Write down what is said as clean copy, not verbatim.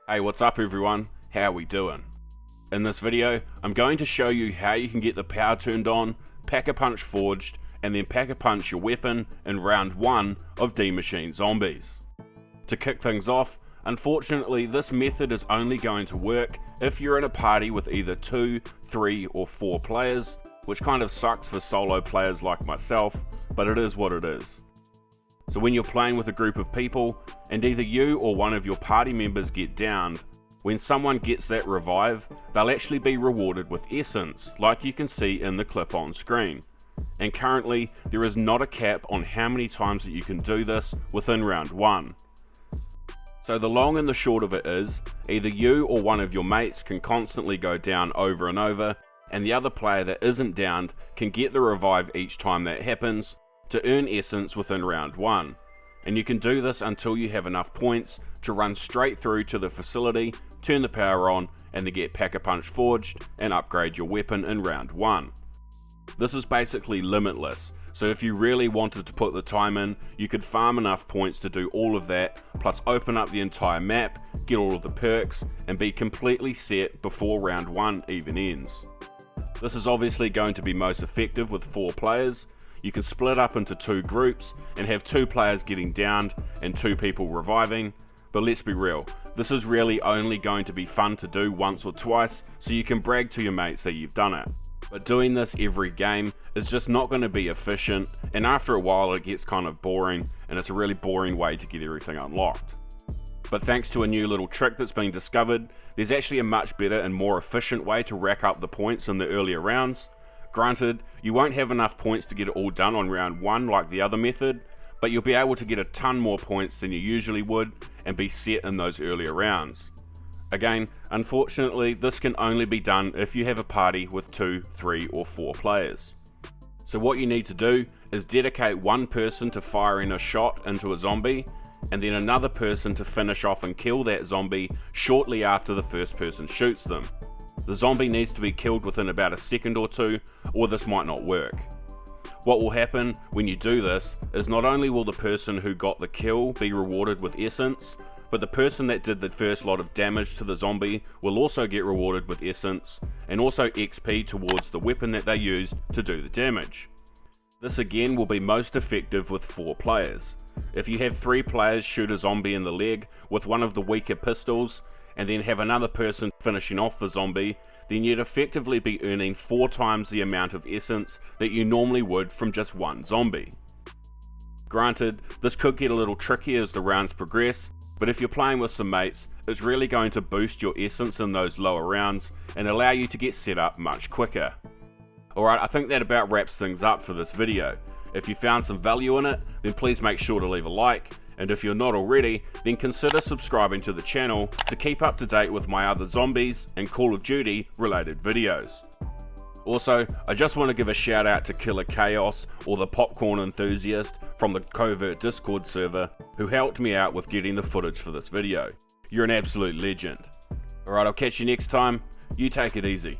Hey, what's up everyone? How we doing? In this video, I'm going to show you how you can get the power turned on, Pack-a-Punch forged, and then Pack-a-Punch your weapon in round 1 of D-Machine Zombies. To kick things off, unfortunately this method is only going to work if you're in a party with either 2, 3 or 4 players, which kind of sucks for solo players like myself, but it is what it is. So when you're playing with a group of people, and either you or one of your party members get downed, when someone gets that revive, they'll actually be rewarded with essence, like you can see in the clip on screen. And currently, there is not a cap on how many times that you can do this within round 1. So the long and the short of it is, either you or one of your mates can constantly go down over and over, and the other player that isn't downed can get the revive each time that happens, to earn essence within round 1, and you can do this until you have enough points to run straight through to the facility, turn the power on, and then get Pack-a-Punch forged and upgrade your weapon in round 1. This is basically limitless, so if you really wanted to put the time in, you could farm enough points to do all of that, plus open up the entire map, get all of the perks, and be completely set before round 1 even ends. This is obviously going to be most effective with 4 players. You can split up into 2 groups and have 2 players getting downed and 2 people reviving, but let's be real, this is really only going to be fun to do once or twice so you can brag to your mates that you've done it. But doing this every game is just not going to be efficient, and after a while it gets kind of boring, and it's a really boring way to get everything unlocked. But thanks to a new little trick that's been discovered, there's actually a much better and more efficient way to rack up the points in the earlier rounds. Granted, you won't have enough points to get it all done on round 1 like the other method, but you'll be able to get a ton more points than you usually would and be set in those earlier rounds. Again, unfortunately this can only be done if you have a party with 2, 3 or 4 players. So what you need to do is dedicate one person to firing a shot into a zombie, and then another person to finish off and kill that zombie shortly after the first person shoots them. The zombie needs to be killed within about a second or 2, or this might not work. What will happen when you do this is not only will the person who got the kill be rewarded with essence, but the person that did the first lot of damage to the zombie will also get rewarded with essence, and also XP towards the weapon that they used to do the damage. This again will be most effective with 4 players. If you have 3 players shoot a zombie in the leg with one of the weaker pistols, and then have another person finishing off the zombie, then you'd effectively be earning 4 times the amount of essence that you normally would from just one zombie. Granted, this could get a little tricky as the rounds progress, but if you're playing with some mates, it's really going to boost your essence in those lower rounds and allow you to get set up much quicker. Alright, I think that about wraps things up for this video. If you found some value in it, then please make sure to leave a like, and if you're not already, then consider subscribing to the channel to keep up to date with my other zombies and Call of Duty related videos. Also, I just want to give a shout out to Killer Chaos, or the Popcorn Enthusiast from the Covert Discord server, who helped me out with getting the footage for this video. You're an absolute legend. Alright, I'll catch you next time. You take it easy.